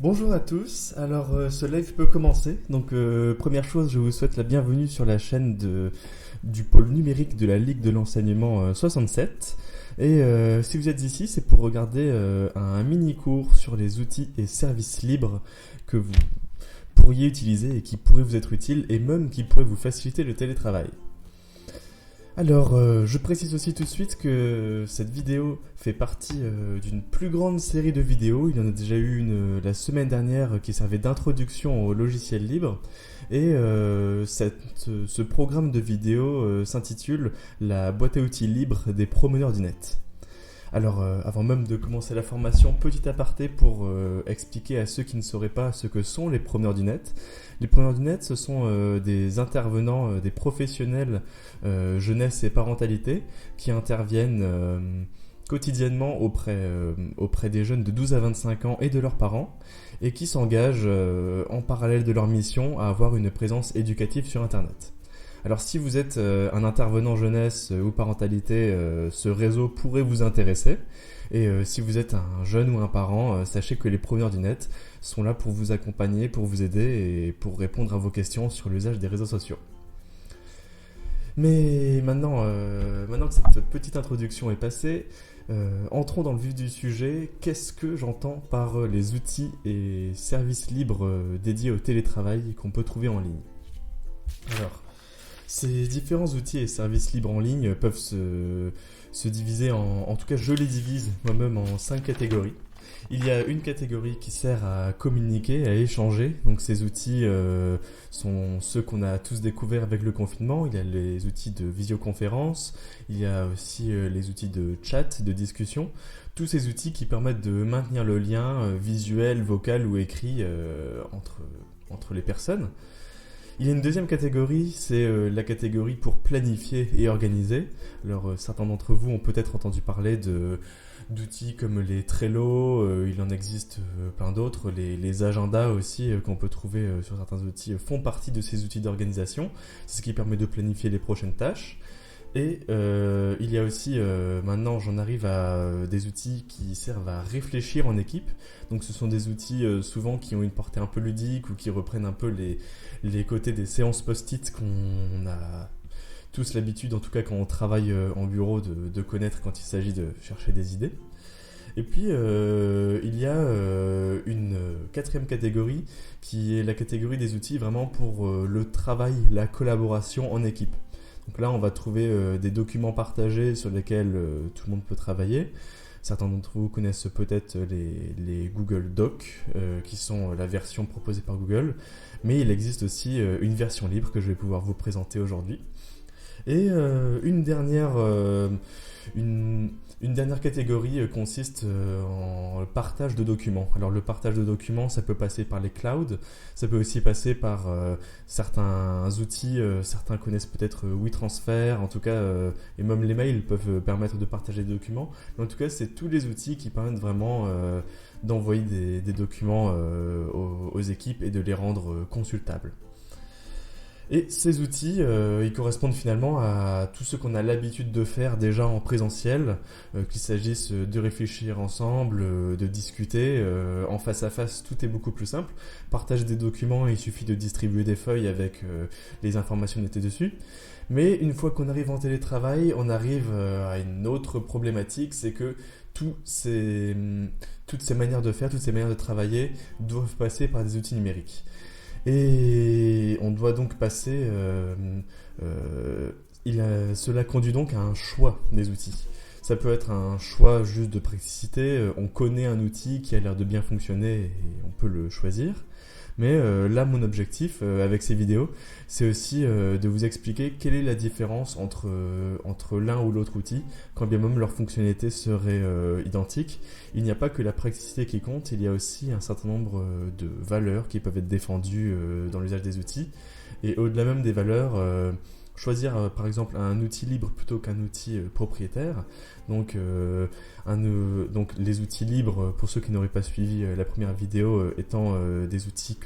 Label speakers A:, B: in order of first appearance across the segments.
A: Bonjour à tous, alors ce live peut commencer. Donc première chose, je vous souhaite la bienvenue sur la chaîne du pôle numérique de la Ligue de l'enseignement 67. Et si vous êtes ici, c'est pour regarder un mini-cours sur les outils et services libres que vous pourriez utiliser et qui pourraient vous être utiles et même qui pourraient vous faciliter le télétravail. Alors, je précise aussi tout de suite que cette vidéo fait partie d'une plus grande série de vidéos. Il y en a déjà eu une la semaine dernière qui servait d'introduction au logiciel libre. Et ce programme de vidéo s'intitule La boîte à outils libre des promeneurs du net. Alors, avant même de commencer la formation, petit aparté pour expliquer à ceux qui ne sauraient pas ce que sont les promeneurs du net. Les promeneurs du net, ce sont des intervenants, des professionnels jeunesse et parentalité qui interviennent quotidiennement auprès des jeunes de 12 à 25 ans et de leurs parents et qui s'engagent en parallèle de leur mission à avoir une présence éducative sur Internet. Alors si vous êtes un intervenant jeunesse ou parentalité, ce réseau pourrait vous intéresser. Et si vous êtes un jeune ou un parent, sachez que les promeneurs du net sont là pour vous accompagner, pour vous aider et pour répondre à vos questions sur l'usage des réseaux sociaux. Mais maintenant que cette petite introduction est passée, entrons dans le vif du sujet. Qu'est-ce que j'entends par les outils et services libres dédiés au télétravail qu'on peut trouver en ligne ? Alors, ces différents outils et services libres en ligne peuvent se diviser en tout cas je les divise moi-même en 5 catégories. Il y a une catégorie qui sert à communiquer, à échanger. Donc ces outils sont ceux qu'on a tous découverts avec le confinement. Il y a les outils de visioconférence, il y a aussi les outils de chat, de discussion. Tous ces outils qui permettent de maintenir le lien visuel, vocal ou écrit entre les personnes. Il y a une deuxième catégorie, c'est la catégorie pour planifier et organiser. Alors certains d'entre vous ont peut-être entendu parler d'outils comme les Trello, il en existe plein d'autres. Les agendas aussi qu'on peut trouver sur certains outils font partie de ces outils d'organisation. C'est ce qui permet de planifier les prochaines tâches. Et il y a aussi, maintenant j'en arrive à des outils qui servent à réfléchir en équipe. Donc ce sont des outils souvent qui ont une portée un peu ludique ou qui reprennent un peu les côtés des séances post-it qu'on a tous l'habitude, en tout cas quand on travaille en bureau, de connaître quand il s'agit de chercher des idées. Et puis il y a une quatrième catégorie qui est la catégorie des outils vraiment pour le travail, la collaboration en équipe. Donc là, on va trouver des documents partagés sur lesquels tout le monde peut travailler. Certains d'entre vous connaissent peut-être les Google Docs, qui sont la version proposée par Google. Mais il existe aussi une version libre que je vais pouvoir vous présenter aujourd'hui. Et une dernière catégorie consiste en partage de documents. Alors le partage de documents, ça peut passer par les clouds, ça peut aussi passer par certains outils, certains connaissent peut-être WeTransfer, en tout cas, et même les mails peuvent permettre de partager des documents. Mais en tout cas, c'est tous les outils qui permettent vraiment d'envoyer des documents aux équipes et de les rendre consultables. Et ces outils, ils correspondent finalement à tout ce qu'on a l'habitude de faire déjà en présentiel, qu'il s'agisse de réfléchir ensemble, de discuter, en face à face, tout est beaucoup plus simple. Partager des documents, il suffit de distribuer des feuilles avec les informations notées dessus. Mais une fois qu'on arrive en télétravail, on arrive à une autre problématique, c'est que toutes ces manières de faire, toutes ces manières de travailler doivent passer par des outils numériques. Et on doit donc passer, cela conduit donc à un choix des outils. Ça peut être un choix juste de praticité, on connaît un outil qui a l'air de bien fonctionner et on peut le choisir. Mais là, mon objectif avec ces vidéos, c'est aussi de vous expliquer quelle est la différence entre l'un ou l'autre outil, quand bien même leur fonctionnalité serait identique. Il n'y a pas que la praticité qui compte, il y a aussi un certain nombre de valeurs qui peuvent être défendues dans l'usage des outils. Et au-delà même des valeurs, choisir par exemple un outil libre plutôt qu'un outil propriétaire. Donc les outils libres, pour ceux qui n'auraient pas suivi la première vidéo, étant des outils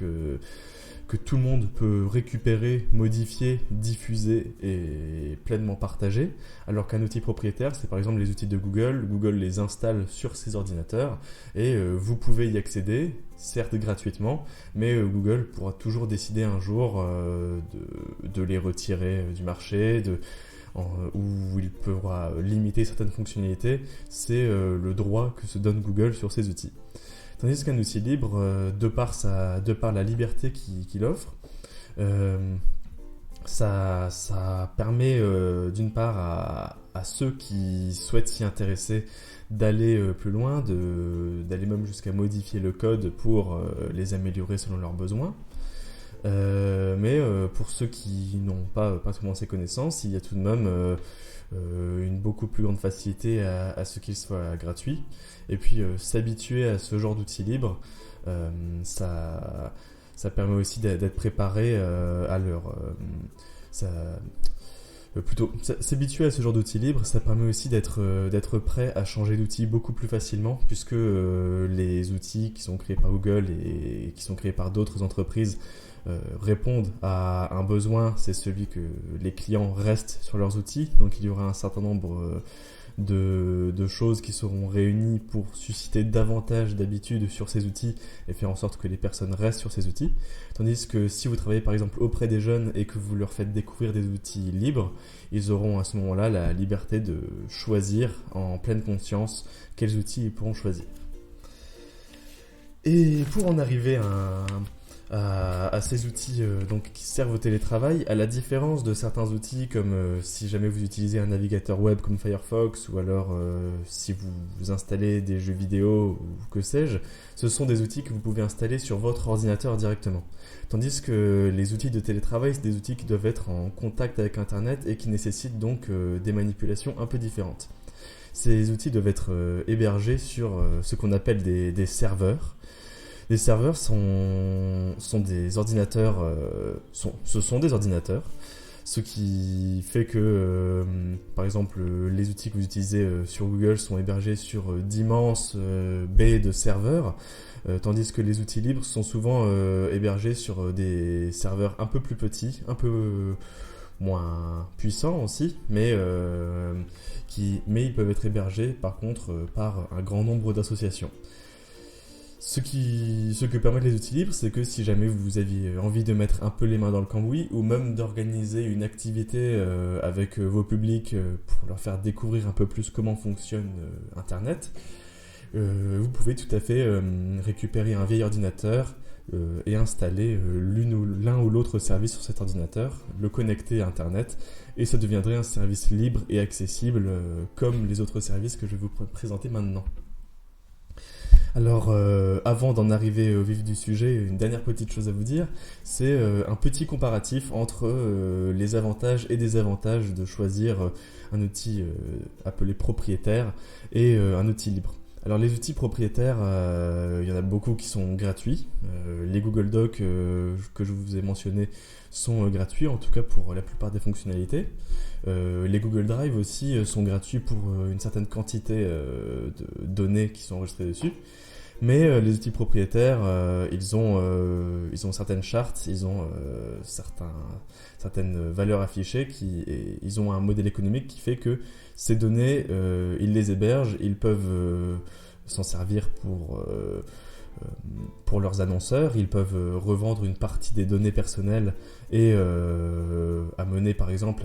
A: que tout le monde peut récupérer, modifier, diffuser et pleinement partager, alors qu'un outil propriétaire, c'est par exemple les outils de Google. Google les installe sur ses ordinateurs et vous pouvez y accéder, certes gratuitement, mais Google pourra toujours décider un jour de les retirer du marché, où il pourra limiter certaines fonctionnalités. C'est le droit que se donne Google sur ses outils. Tandis qu'un outil libre, de par la liberté qu'il offre, ça permet d'une part à ceux qui souhaitent s'y intéresser d'aller plus loin, d'aller même jusqu'à modifier le code pour les améliorer selon leurs besoins. Mais pour ceux qui n'ont pas seulement ces connaissances, il y a tout de même une beaucoup plus grande facilité à ce qu'il soit gratuit. Et puis s'habituer à ce genre d'outils libres, ça permet aussi d'être préparé à s'habituer à ce genre d'outils libres, ça permet aussi d'être prêt à changer d'outil beaucoup plus facilement, puisque les outils qui sont créés par Google et qui sont créés par d'autres entreprises répondent à un besoin, c'est celui que les clients restent sur leurs outils. Donc il y aura un certain nombre de choses qui seront réunies pour susciter davantage d'habitude sur ces outils et faire en sorte que les personnes restent sur ces outils. Tandis que si vous travaillez par exemple auprès des jeunes et que vous leur faites découvrir des outils libres, ils auront à ce moment-là la liberté de choisir en pleine conscience quels outils ils pourront choisir. Et pour en arriver à ces outils donc qui servent au télétravail, à la différence de certains outils comme si jamais vous utilisez un navigateur web comme Firefox, ou alors si vous installez des jeux vidéo ou que sais-je, ce sont des outils que vous pouvez installer sur votre ordinateur directement. Tandis que les outils de télétravail, c'est des outils qui doivent être en contact avec Internet et qui nécessitent donc des manipulations un peu différentes. Ces outils doivent être hébergés sur ce qu'on appelle des serveurs. Les serveurs sont des ordinateurs, ce sont des ordinateurs, ce qui fait que, par exemple, les outils que vous utilisez sur Google sont hébergés sur d'immenses baies de serveurs, tandis que les outils libres sont souvent hébergés sur des serveurs un peu plus petits, un peu moins puissants aussi, mais ils peuvent être hébergés par contre par un grand nombre d'associations. Ce que permettent les outils libres, c'est que si jamais vous aviez envie de mettre un peu les mains dans le cambouis, ou même d'organiser une activité avec vos publics pour leur faire découvrir un peu plus comment fonctionne Internet, vous pouvez tout à fait récupérer un vieil ordinateur et installer l'un ou l'autre service sur cet ordinateur, le connecter à Internet, et ça deviendrait un service libre et accessible comme les autres services que je vais vous présenter maintenant. Alors, avant d'en arriver au vif du sujet, une dernière petite chose à vous dire, c'est un petit comparatif entre les avantages et désavantages de choisir un outil appelé propriétaire et un outil libre. Alors les outils propriétaires, il y en a beaucoup qui sont gratuits. Les Google Docs que je vous ai mentionnés sont gratuits, en tout cas pour la plupart des fonctionnalités. Les Google Drive aussi sont gratuits pour une certaine quantité de données qui sont enregistrées dessus. Mais les outils propriétaires, ils ont certaines chartes, ils ont certaines valeurs affichées, et ils ont un modèle économique qui fait que ces données, ils les hébergent, ils peuvent s'en servir pour leurs annonceurs, ils peuvent revendre une partie des données personnelles et amener par exemple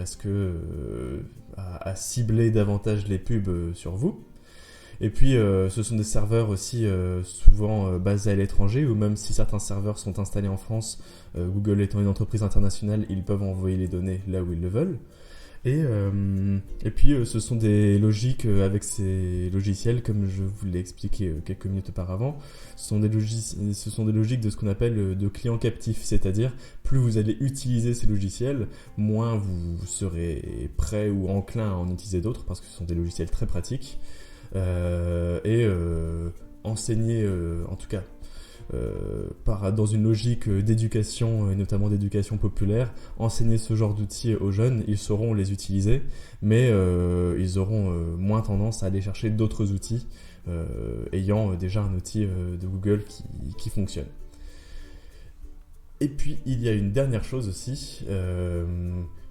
A: à cibler davantage les pubs sur vous. Et puis ce sont des serveurs aussi souvent basés à l'étranger, ou même si certains serveurs sont installés en France, Google étant une entreprise internationale, ils peuvent envoyer les données là où ils le veulent. Et puis ce sont des logiques avec ces logiciels, comme je vous l'ai expliqué quelques minutes auparavant. Ce sont des logiques de ce qu'on appelle de clients captifs, c'est-à-dire plus vous allez utiliser ces logiciels, moins vous serez prêt ou enclin à en utiliser d'autres, parce que ce sont des logiciels très pratiques. Enseigner en tout cas dans une logique d'éducation et notamment d'éducation populaire, enseigner ce genre d'outils aux jeunes, ils sauront les utiliser, mais ils auront moins tendance à aller chercher d'autres outils ayant déjà un outil de Google qui fonctionne. Et puis il y a une dernière chose aussi,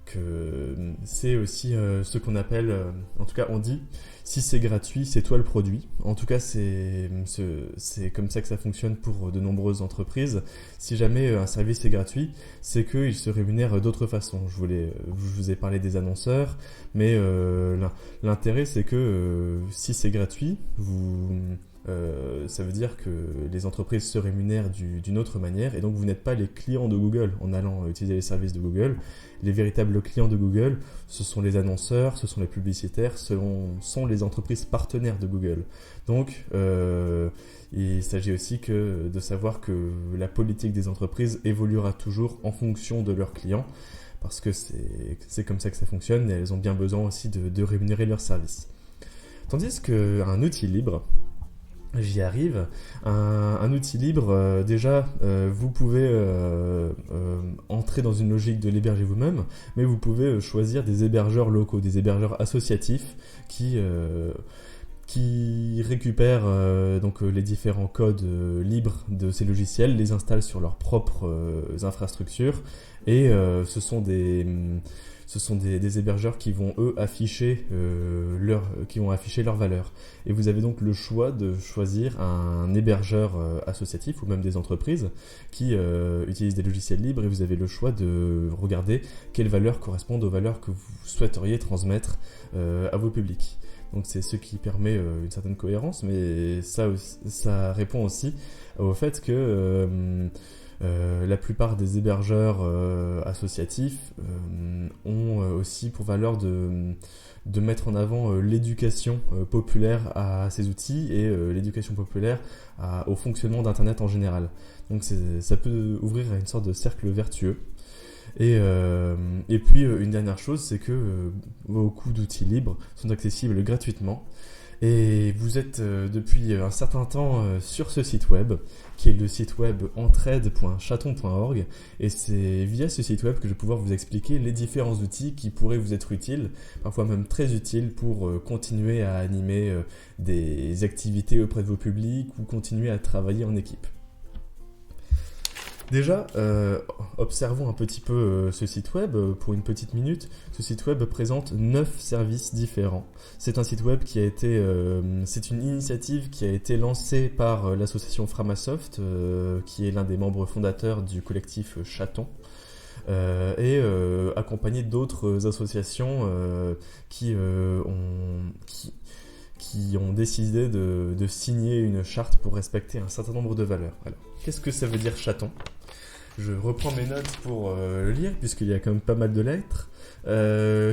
A: que c'est aussi ce qu'on appelle, en tout cas on dit, si c'est gratuit, c'est toi le produit. En tout cas, c'est comme ça que ça fonctionne pour de nombreuses entreprises. Si jamais un service est gratuit, c'est qu'il se rémunère d'autres façons. Je vous ai parlé des annonceurs, mais l'intérêt c'est que si c'est gratuit, ça veut dire que les entreprises se rémunèrent d'une autre manière et donc vous n'êtes pas les clients de Google en allant utiliser les services de Google. Les véritables clients de Google, ce sont les annonceurs, ce sont les publicitaires, ce sont les entreprises partenaires de Google. Donc il s'agit aussi de savoir que la politique des entreprises évoluera toujours en fonction de leurs clients parce que c'est comme ça que ça fonctionne et elles ont bien besoin aussi de rémunérer leurs services. Tandis qu'un outil libre, j'y arrive. Un outil libre, déjà, vous pouvez entrer dans une logique de l'héberger vous-même, mais vous pouvez choisir des hébergeurs locaux, des hébergeurs associatifs qui récupèrent donc les différents codes libres de ces logiciels, les installent sur leurs propres infrastructures, et ce sont des hébergeurs qui vont eux afficher leur valeur. Et vous avez donc le choix de choisir un hébergeur associatif ou même des entreprises qui utilisent des logiciels libres, et vous avez le choix de regarder quelles valeurs correspondent aux valeurs que vous souhaiteriez transmettre à vos publics. Donc c'est ce qui permet une certaine cohérence, mais ça répond aussi au fait que la plupart des hébergeurs associatifs ont aussi pour valeur de mettre en avant l'éducation populaire à ces outils et l'éducation populaire au fonctionnement d'Internet en général. Donc ça peut ouvrir à une sorte de cercle vertueux. Et puis une dernière chose, c'est que beaucoup d'outils libres sont accessibles gratuitement. Et vous êtes depuis un certain temps sur ce site web, qui est le site web entraide.chaton.org, et c'est via ce site web que je vais pouvoir vous expliquer les différents outils qui pourraient vous être utiles, parfois même très utiles pour continuer à animer des activités auprès de vos publics ou continuer à travailler en équipe. Déjà, observons un petit peu ce site web pour une petite minute. Ce site web présente 9 services différents. C'est un site web c'est une initiative qui a été lancée par l'association Framasoft, qui est l'un des membres fondateurs du collectif Chaton, et accompagné d'autres associations qui ont décidé de signer une charte pour respecter un certain nombre de valeurs. Alors, qu'est-ce que ça veut dire Chaton ? Je reprends mes notes pour le lire, puisqu'il y a quand même pas mal de lettres.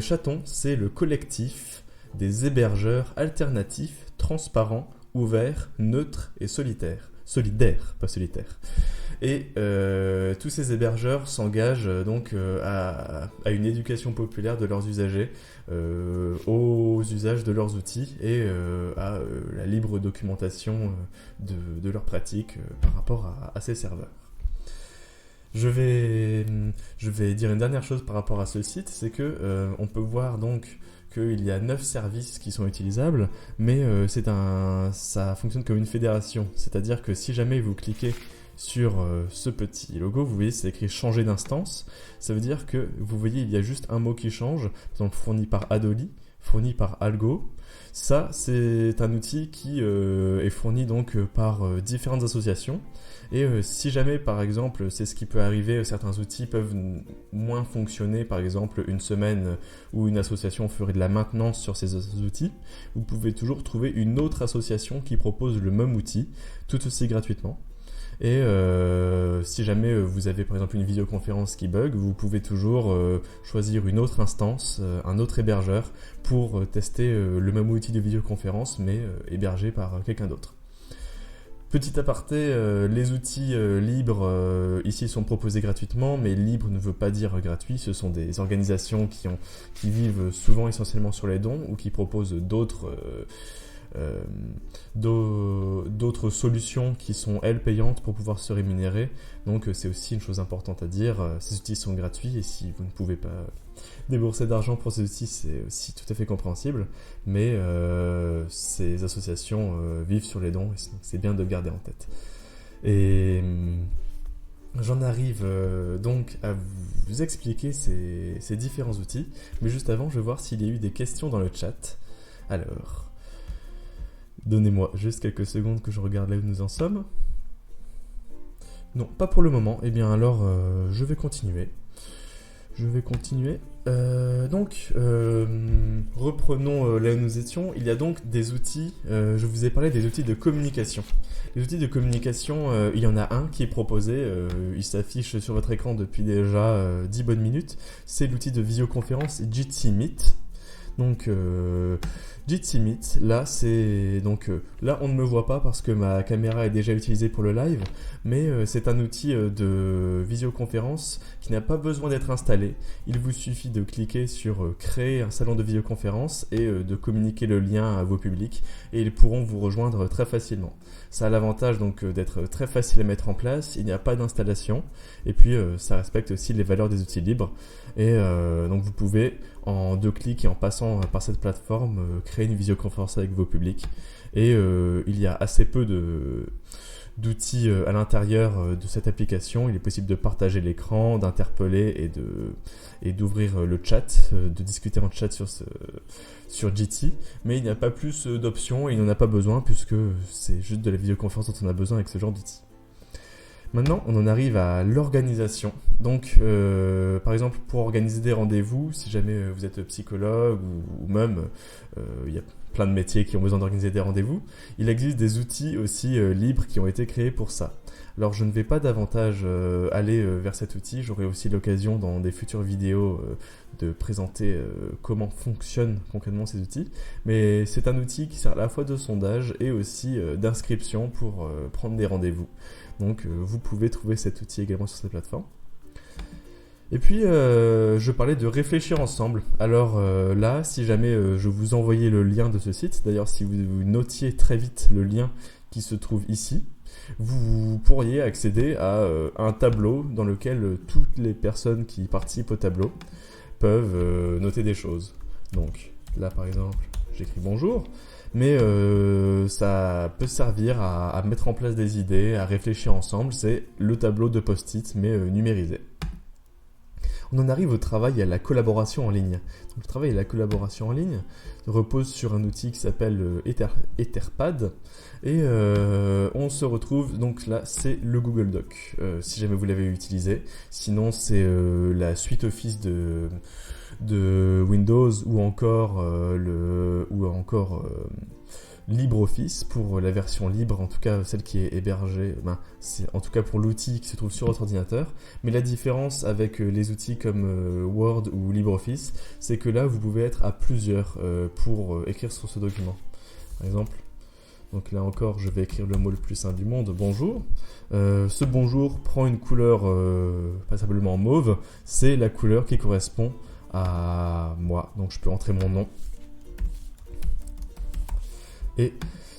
A: Chaton, c'est le collectif des hébergeurs alternatifs, transparents, ouverts, neutres et solitaires. Solidaires, pas solitaires. Et tous ces hébergeurs s'engagent donc à une éducation populaire de leurs usagers, aux usages de leurs outils et à la libre documentation de leurs pratiques par rapport à ces serveurs. Je vais dire une dernière chose par rapport à ce site, c'est que on peut voir donc qu'il y a 9 services qui sont utilisables, mais ça fonctionne comme une fédération. C'est-à-dire que si jamais vous cliquez sur ce petit logo, vous voyez c'est écrit changer d'instance. Ça veut dire que vous voyez il y a juste un mot qui change, par exemple fourni par Adoli, fourni par Algo. Ça c'est un outil qui est fourni donc par différentes associations. Et si jamais par exemple c'est ce qui peut arriver, certains outils peuvent moins fonctionner, par exemple une semaine où une association ferait de la maintenance sur ces outils, vous pouvez toujours trouver une autre association qui propose le même outil tout aussi gratuitement. Et si jamais vous avez par exemple une vidéoconférence qui bug, vous pouvez toujours choisir une autre instance, un autre hébergeur pour tester le même outil de vidéoconférence mais hébergé par quelqu'un d'autre. Petit aparté, les outils libres ici sont proposés gratuitement, mais libre ne veut pas dire gratuit. Ce sont des organisations qui vivent souvent essentiellement sur les dons ou qui proposent d'autres solutions qui sont elles payantes pour pouvoir se rémunérer. Donc c'est aussi une chose importante à dire, ces outils sont gratuits et si vous ne pouvez pas débourser d'argent pour ces outils, c'est aussi tout à fait compréhensible, mais ces associations vivent sur les dons et c'est bien de le garder en tête. Et J'en arrive donc à vous expliquer ces différents outils, mais juste avant, je vais voir s'il y a eu des questions dans le chat. Alors, donnez-moi juste quelques secondes que je regarde là où nous en sommes. Non, pas pour le moment. Eh bien alors, je vais continuer. Reprenons là où nous étions. Il y a donc des outils, je vous ai parlé des outils de communication. Les outils de communication, il y en a un qui est proposé, il s'affiche sur votre écran depuis déjà 10 bonnes minutes. C'est l'outil de visioconférence Jitsi Meet. Donc Jitsi Meet, là là on ne me voit pas parce que ma caméra est déjà utilisée pour le live, mais c'est un outil de visioconférence qui n'a pas besoin d'être installé. Il vous suffit de cliquer sur créer un salon de visioconférence et de communiquer le lien à vos publics et ils pourront vous rejoindre très facilement. Ça a l'avantage donc d'être très facile à mettre en place, il n'y a pas d'installation et puis ça respecte aussi les valeurs des outils libres et donc vous pouvez en 2 clics et en passant par cette plateforme créer une visioconférence avec vos publics et il y a assez peu d'outils à l'intérieur de cette application. Il est possible de partager l'écran, d'interpeller et d'ouvrir le chat, de discuter en chat sur Jitsi, mais il n'y a pas plus d'options et il n'en a pas besoin puisque c'est juste de la visioconférence dont on a besoin avec ce genre d'outils. Maintenant, on en arrive à l'organisation. Donc, par exemple, pour organiser des rendez-vous, si jamais vous êtes psychologue ou même, il y a plein de métiers qui ont besoin d'organiser des rendez-vous, il existe des outils aussi libres qui ont été créés pour ça. Alors, je ne vais pas davantage aller vers cet outil. J'aurai aussi l'occasion dans des futures vidéos de présenter comment fonctionnent concrètement ces outils. Mais c'est un outil qui sert à la fois de sondage et aussi d'inscription pour prendre des rendez-vous. Donc vous pouvez trouver cet outil également sur cette plateforme. Et puis je parlais de réfléchir ensemble. Alors là, si jamais je vous envoyais le lien de ce site, d'ailleurs si vous notiez très vite le lien qui se trouve ici, vous pourriez accéder à un tableau dans lequel toutes les personnes qui participent au tableau peuvent noter des choses. Donc là par exemple, j'écris bonjour. Mais ça peut servir à mettre en place des idées, à réfléchir ensemble. C'est le tableau de post-it, mais numérisé. On en arrive au travail et à la collaboration en ligne. Donc, le travail et la collaboration en ligne reposent sur un outil qui s'appelle Etherpad. Et on se retrouve, donc là, c'est le Google Doc, si jamais vous l'avez utilisé. Sinon, c'est la suite Office de Windows ou encore LibreOffice pour la version libre, en tout cas celle qui est hébergée, c'est en tout cas pour l'outil qui se trouve sur votre ordinateur. Mais la différence avec les outils comme Word ou LibreOffice, c'est que là vous pouvez être à plusieurs pour écrire sur ce document. Par exemple, donc là encore je vais écrire le mot le plus simple du monde, bonjour. Ce bonjour prend une couleur passablement mauve, c'est la couleur qui correspond à moi, donc je peux entrer mon nom. Et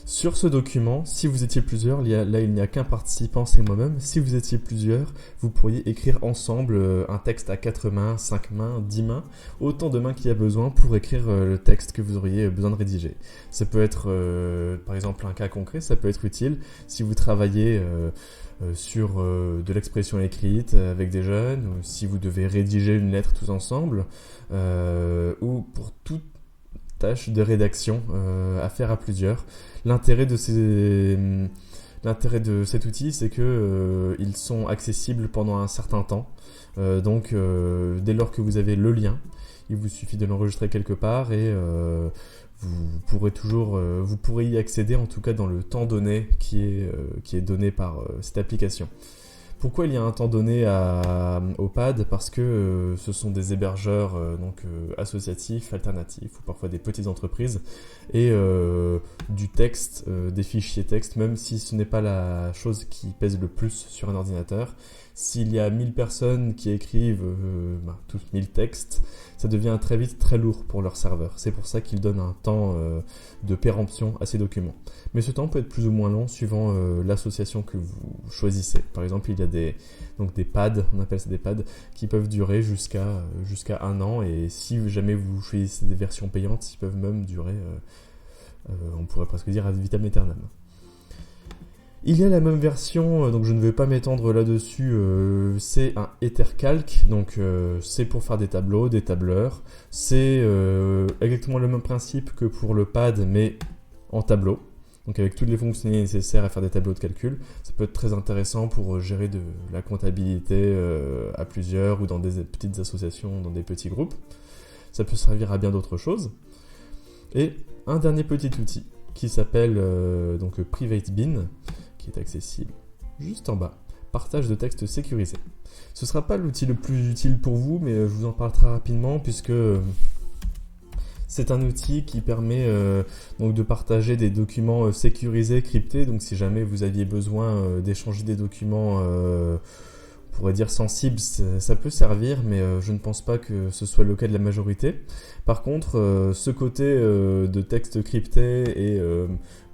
A: sur ce document, si vous étiez plusieurs, il n'y a qu'un participant, c'est moi-même. Si vous étiez plusieurs, vous pourriez écrire ensemble un texte à 4 mains, 5 mains, 10 mains, autant de mains qu'il y a besoin pour écrire le texte que vous auriez besoin de rédiger. Ça peut être, par exemple, un cas concret, ça peut être utile si vous travaillez sur de l'expression écrite avec des jeunes, ou si vous devez rédiger une lettre tous ensemble, ou pour toute tâche de rédaction à faire à plusieurs. L'intérêt de cet outil, c'est que ils sont accessibles pendant un certain temps. Donc, dès lors que vous avez le lien, il vous suffit de l'enregistrer quelque part et vous pourrez y accéder en tout cas dans le temps donné qui est donné par cette application. Pourquoi il y a un temps donné au PAD ? Parce que ce sont des hébergeurs associatifs, alternatifs ou parfois des petites entreprises et du texte, des fichiers texte, même si ce n'est pas la chose qui pèse le plus sur un ordinateur. S'il y a 1000 personnes qui écrivent tous 1000 textes, ça devient très vite très lourd pour leur serveur. C'est pour ça qu'ils donnent un temps de péremption à ces documents. Mais ce temps peut être plus ou moins long suivant l'association que vous choisissez. Par exemple, il y a des pads, on appelle ça des pads, qui peuvent durer jusqu'à 1 an. Et si jamais vous choisissez des versions payantes, ils peuvent même durer, on pourrait presque dire ad vitam aeternam. Il y a la même version, donc je ne vais pas m'étendre là-dessus, c'est un Ethercalc, donc c'est pour faire des tableaux, des tableurs. C'est exactement le même principe que pour le pad, mais en tableau. Donc avec toutes les fonctionnalités nécessaires à faire des tableaux de calcul. Ça peut être très intéressant pour gérer de la comptabilité à plusieurs ou dans des petites associations, dans des petits groupes. Ça peut servir à bien d'autres choses. Et un dernier petit outil qui s'appelle donc PrivateBean, qui est accessible juste en bas. Partage de texte sécurisé. Ce ne sera pas l'outil le plus utile pour vous, mais je vous en parle très rapidement puisque c'est un outil qui permet donc de partager des documents sécurisés, cryptés. Donc si jamais vous aviez besoin d'échanger des documents, on pourrait dire sensibles, ça peut servir, mais je ne pense pas que ce soit le cas de la majorité. Par contre, ce côté de texte crypté et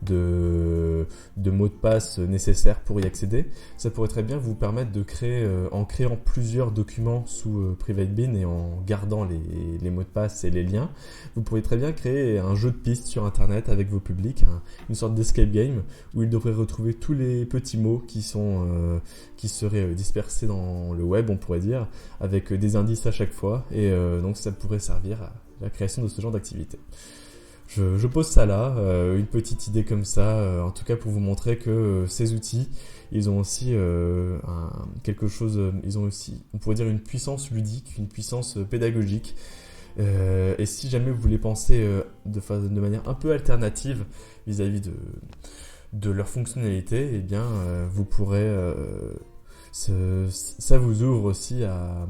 A: de mots de passe nécessaires pour y accéder, ça pourrait très bien vous permettre de créer, en créant plusieurs documents sous PrivateBean et en gardant les mots de passe et les liens, vous pourriez très bien créer un jeu de pistes sur internet avec vos publics, une sorte d'escape game où ils devraient retrouver tous les petits mots qui seraient dispersés dans le web, on pourrait dire, avec des indices à chaque fois, et donc ça pourrait servir à la création de ce genre d'activité. Je pose ça là, une petite idée comme ça, en tout cas pour vous montrer que ces outils, ils ont aussi quelque chose, ils ont aussi, on pourrait dire, une puissance ludique, une puissance pédagogique. Et si jamais vous voulez penser de manière un peu alternative vis-à-vis de leur fonctionnalité, eh bien vous pourrez, ça vous ouvre aussi à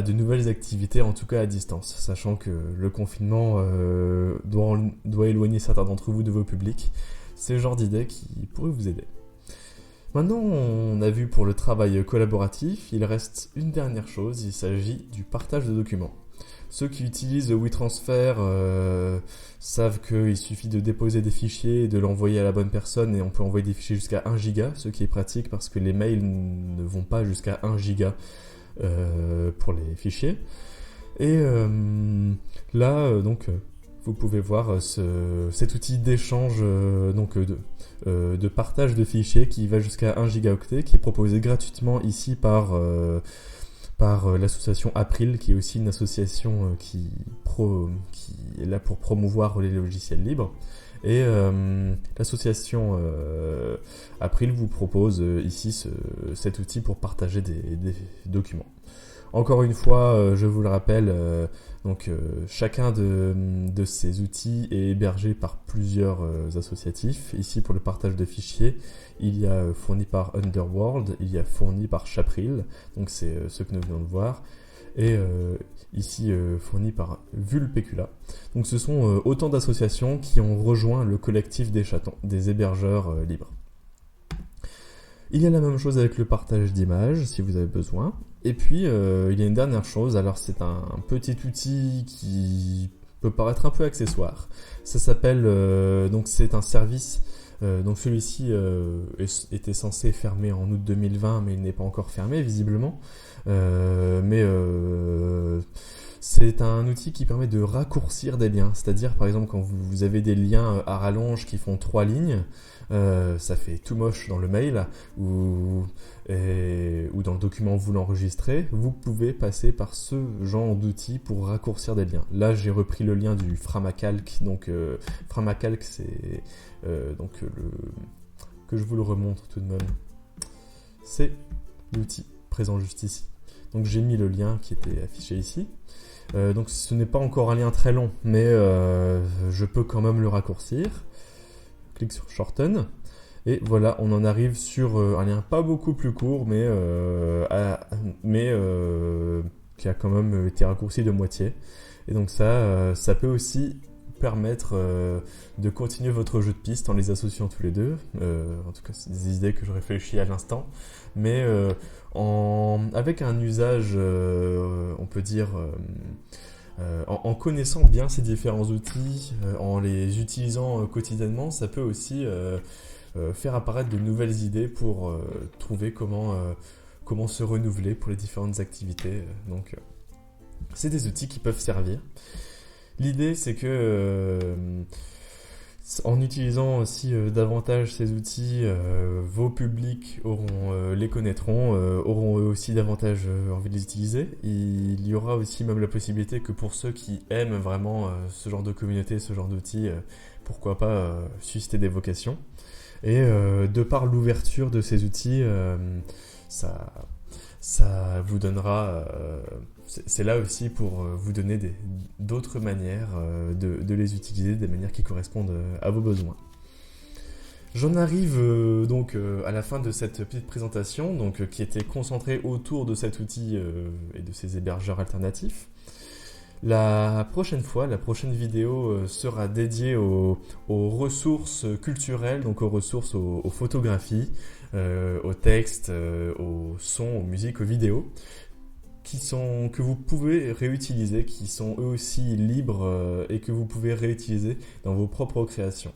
A: de nouvelles activités, en tout cas à distance, sachant que le confinement doit éloigner certains d'entre vous de vos publics. C'est le genre d'idée qui pourrait vous aider. Maintenant, on a vu pour le travail collaboratif, il reste une dernière chose, il s'agit du partage de documents. Ceux qui utilisent WeTransfer savent qu'il suffit de déposer des fichiers et de l'envoyer à la bonne personne, et on peut envoyer des fichiers jusqu'à 1 giga, ce qui est pratique parce que les mails ne vont pas jusqu'à 1 giga pour les fichiers. Et donc vous pouvez voir cet outil d'échange de partage de fichiers qui va jusqu'à 1 gigaoctet, qui est proposé gratuitement ici par l'association April, qui est aussi une association qui est là pour promouvoir les logiciels libres. Et l'association April vous propose ici cet outil pour partager des documents. Encore une fois, je vous le rappelle, chacun de ces outils est hébergé par plusieurs associatifs. Ici, pour le partage de fichiers, il y a fourni par Underworld, il y a fourni par Chapril, donc c'est ce que nous venons de voir, et ici fourni par Vulpecula. Donc ce sont autant d'associations qui ont rejoint le collectif des chatons, des hébergeurs libres. Il y a la même chose avec le partage d'images, si vous avez besoin. Et puis, il y a une dernière chose, alors c'est un petit outil qui peut paraître un peu accessoire. Ça s'appelle, c'est un service, donc celui-ci était censé fermer en août 2020, mais il n'est pas encore fermé visiblement. C'est un outil qui permet de raccourcir des liens, c'est-à-dire par exemple quand vous avez des liens à rallonge qui font 3 lignes, ça fait tout moche dans le mail ou dans le document où vous l'enregistrez, vous pouvez passer par ce genre d'outil pour raccourcir des liens. Là j'ai repris le lien du Framacalc, donc Framacalc c'est que je vous le remontre tout de même, c'est l'outil présent juste ici. Donc j'ai mis le lien qui était affiché ici. Donc ce n'est pas encore un lien très long, mais je peux quand même le raccourcir. Clique sur Shorten. Et voilà, on en arrive sur un lien pas beaucoup plus court, mais qui a quand même été raccourci de moitié. Et donc ça peut aussi permettre de continuer votre jeu de pistes en les associant tous les deux. En tout cas, c'est des idées que je réfléchis à l'instant. Mais avec un usage, on peut dire, en connaissant bien ces différents outils, en les utilisant quotidiennement, ça peut aussi faire apparaître de nouvelles idées pour trouver comment se renouveler pour les différentes activités. Donc, c'est des outils qui peuvent servir. L'idée, c'est que En utilisant aussi davantage ces outils, vos publics les connaîtront, auront eux aussi davantage envie de les utiliser. Il y aura aussi même la possibilité que pour ceux qui aiment vraiment ce genre de communauté, ce genre d'outils, pourquoi pas susciter des vocations. Et de par l'ouverture de ces outils, ça, ça vous donnera... c'est là aussi pour vous donner d'autres manières de les utiliser, des manières qui correspondent à vos besoins. J'en arrive donc à la fin de cette petite présentation, donc, qui était concentrée autour de cet outil et de ses hébergeurs alternatifs. La prochaine fois, la prochaine vidéo sera dédiée aux ressources culturelles, donc aux ressources aux photographies, aux textes, aux sons, aux musiques, aux vidéos, que vous pouvez réutiliser, qui sont eux aussi libres et que vous pouvez réutiliser dans vos propres créations.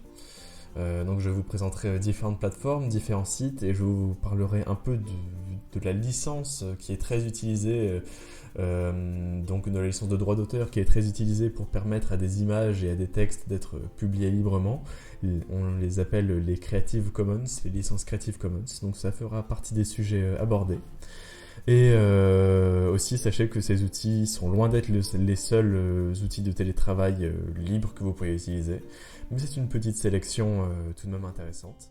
A: Donc je vous présenterai différentes plateformes, différents sites et je vous parlerai un peu de la licence qui est très utilisée, donc de la licence de droit d'auteur qui est très utilisée pour permettre à des images et à des textes d'être publiés librement. On les appelle les Creative Commons, les licences Creative Commons, donc ça fera partie des sujets abordés. Et aussi, sachez que ces outils sont loin d'être les seuls outils de télétravail libres que vous pouvez utiliser. Mais c'est une petite sélection tout de même intéressante.